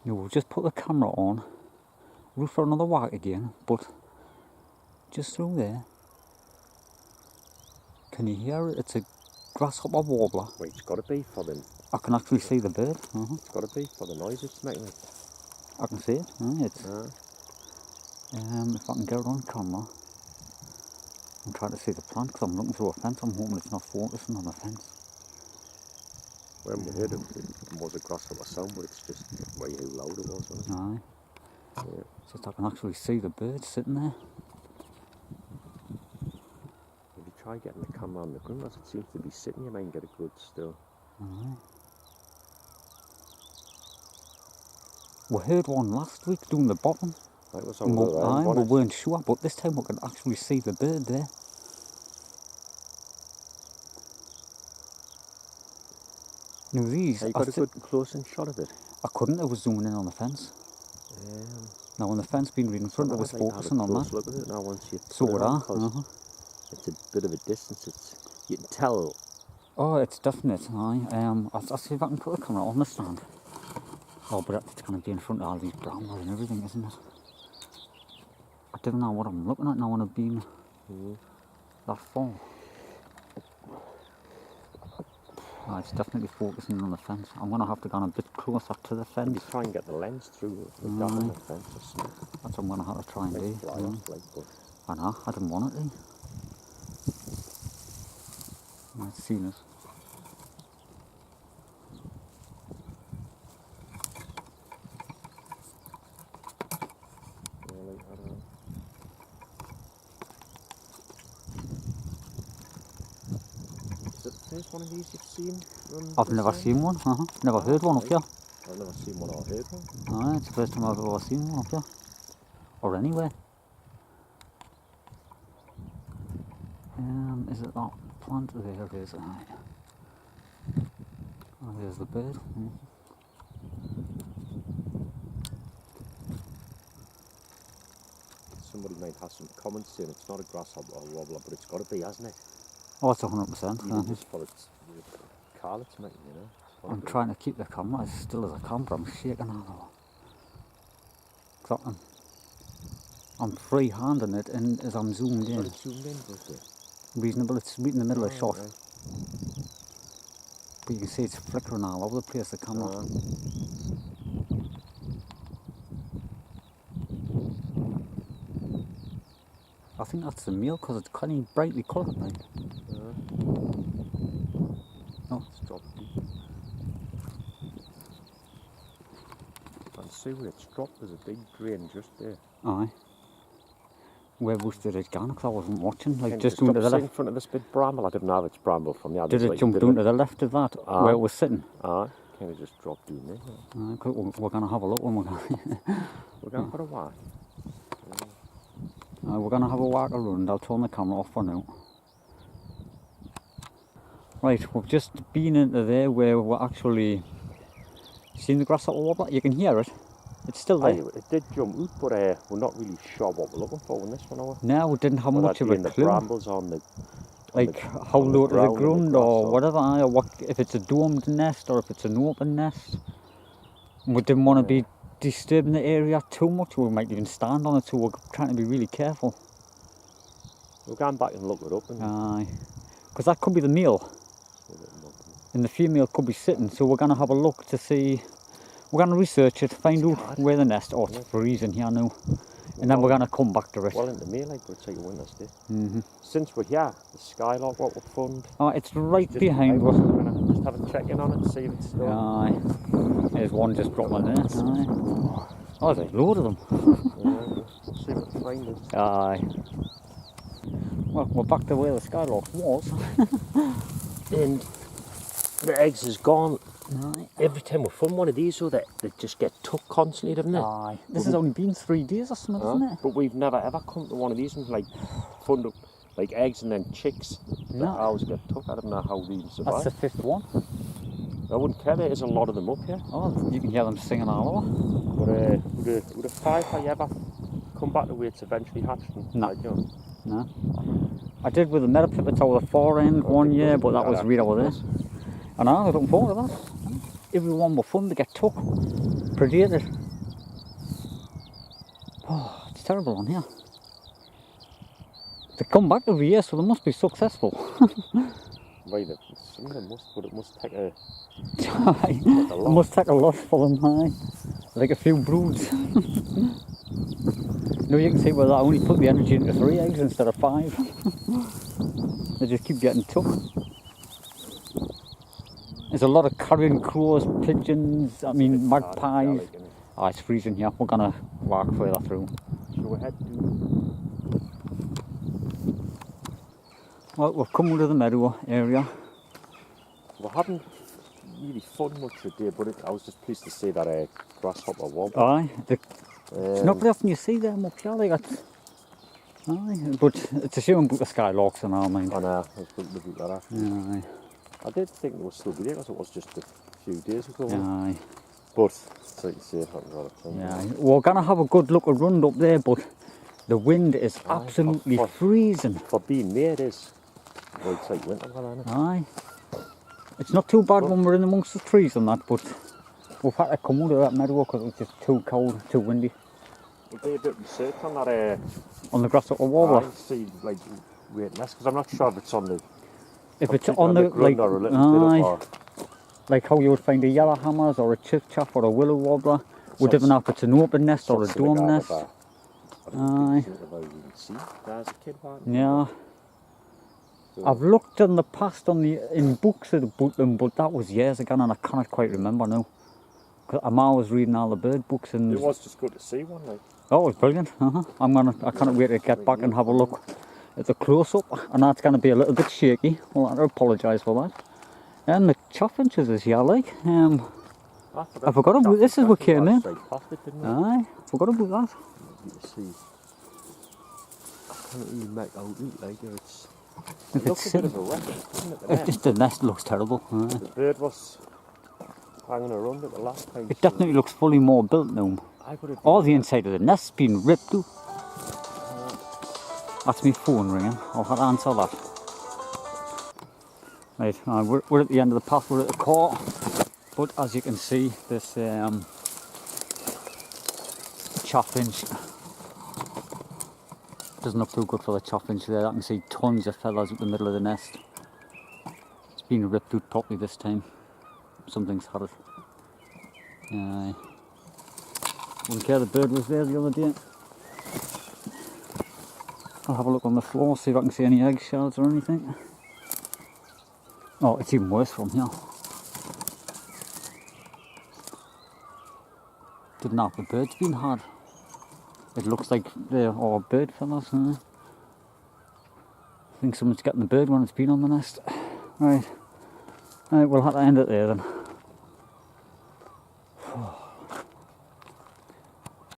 You will just put the camera on, route for another whack again, but just through there. Can you hear it? It's a grasshopper warbler. Wait, it's got to be for the... I can actually see the bird. It's got to be for the noise it's making. I can see it. It's. If I can get it on camera. I'm trying to see the plant because I'm looking through a fence. I'm hoping it's not focusing on the fence. When we heard it, it was a grasshopper sound, but it's just way how loud it was, wasn't it? Aye. Yeah. It's just I can actually see the bird sitting there. If you try getting the camera on the ground, as it seems to be sitting, you might get a good still. Aye. We heard one last week doing the bottom. That was on the other end, we weren't sure, but this time we can actually see the bird there. Now these... You got a good close-in shot of it? I couldn't, I was zooming in on the fence. Now when the fence being right in front, I was focusing on that. Look at it now once you so would I. It's a bit of a distance, you can tell. Oh, it's definite, aye. I'll see if I can put the camera on the stand. Oh, but it's going to be in front of all these brambles and everything, isn't it? I don't know what I'm looking at now when I've been that far. Oh, it's definitely focusing on the fence. I'm going to have to go a bit closer to the fence. Maybe try and get the lens through the gap on the fence or something. That's what I'm going to have to try and do. I know, I didn't want it to. I've seen it. Is it the first one of these you've seen? I've never seen one, never heard one up here. I've never seen one or heard one. Aye, it's the first time I've ever seen one up here. Or anywhere. Is it that plant? There it is. Aye. Oh, there's the bird. Somebody might have some comments saying it's not a grasshopper or wobbler, but it's got to be, hasn't it? Oh, it's 100%. Even just for its call it's making, you know. I'm trying to keep the camera as still as I can, but I'm shaking all over. I'm free-handing it and as I'm zoomed in. It's zoomed in, Reasonable, it's right in the middle of the shot. Right. But you can see it's flickering all over the place, the camera. I think that's the male because it's kind of brightly coloured, like. Oh, it's dropped deep. I can see where it's dropped, there's a big drain just there. Aye. Where was did it gone? Because I wasn't watching. Like just down to the left. In front of this bit bramble. I didn't know if it's bramble from the other side. Did it jump down to the left of that, where it was sitting? Aye, kind of just dropped down there. We're going to have a look when we're going. We're going for a walk. We're going to have a walk around. I'll turn the camera off for now. Right, we've just been into there where we're actually seeing the grasshopper warbler. You can hear it. It's still there. Aye, it did jump out, but we're not really sure what we're looking for in this one, are we? No, we didn't have much of a clue. The brambles on the... Like how low to the ground or whatever, or what, if it's a domed nest or if it's an open nest. We didn't want to be disturbing the area too much. We might even stand on it, so we're trying to be really careful. We're going back and look it up. Aye, because that could be the male. And the female could be sitting, so we're going to have a look to see. We're going to research it, find out where the nest. Oh, it's freezing here now. And then we're going to come back to it. Well, in the May, like, we'll take a winter's day. Since we're here, the skylark, what we've found. Oh, it's right behind us. We're going to just have a check in on it, see if it's still. Aye. There's one just dropping there. Aye. Oh, there's a load of them. We'll see what we find is. Aye. Well, we're back to where the skylark was. And the eggs is gone. Aye. Every time we find one of these, though, they just get took constantly, haven't they? Aye. This has only been 3 days or something, isn't it? But we've never ever come to one of these and like found up like eggs and then chicks. No. That always get took. I don't know how they survive. That's the 5th one. I wouldn't care. There's a lot of them up here. Oh, you can hear them singing all over. But would a five ever come back to where it's eventually hatched? No. No. I did with the meadowpipits over the far end one year, but that was right over there. I know, I was looking forward to that. Everyone will fun to get took. predated. Oh, it's terrible on here. They come back every year, so they must be successful. Right, some of them must, but it must take a It must take a lot for them, aye. Like a few broods. No, you can see where that only put the energy into 3 eggs instead of 5. They just keep getting tough. There's a lot of carrion crows, pigeons, I mean magpies. Oh, it's freezing here. We're gonna walk further through. So we had to. Well, we've come to the meadow area. We haven't really fun much today, but I was just pleased to see that grasshopper wobble. Aye, it's not very often you see them up here like that. Aye, but it's a shame about the skylarks in our mind. I know, I was going to look at that actually. Aye. I did think it was still there because it was just a few days ago. Aye. But it's like you say, it happens all the time. Yeah, we're gonna have a good look around up there, but the wind is absolutely freezing. For being May, it is. Well, it's like winter weather, isn't it? Aye. It's not too bad when we're in amongst the trees and that, but we've had to come out of that meadow because it was just too cold, too windy. We'll do a bit of research on that. On the grasshopper warbler. See, like, wait, because I'm not sure if it's on the. If it's on the like, or a little bit up, like how you would find a yellow hammers or a chiffchaff or a willow warbler. We don't know if it's an open nest or a dome nest. Aye. Yeah. So I've looked in the past in books about them, but that was years ago and I cannot quite remember now. Cause I'm always reading all the bird books and. It was just good to see one, like. Oh, it was brilliant. I can't wait to get back and have a look at the close-up, and that's going to be a little bit shaky. Well, I apologise for that. And the chaffinches is here, like. I forgot about this as we came in. Aye, forgot about that. You see, I can't really make out it, like it's. If it's a bit of a wreck, isn't it? The nest looks terrible. Aye. The bird was hanging around it the last time. It definitely looks fully more built now. All the inside of the nest's been ripped too. That's my phone ringing. I'll have to answer that. Right, we're at the end of the path, we're at the core. But as you can see, this chaffinch doesn't look too good for the chaffinch there. I can see tons of feathers at the middle of the nest. It's been ripped out properly this time. Something's had it. Wouldn't care the bird was there the other day. I'll have a look on the floor, see if I can see any eggshells or anything. Oh, it's even worse from here. Didn't have the birds been had. It looks like they're all bird feathers. I think someone's getting the bird when it's been on the nest. Right, we'll have to end it there then.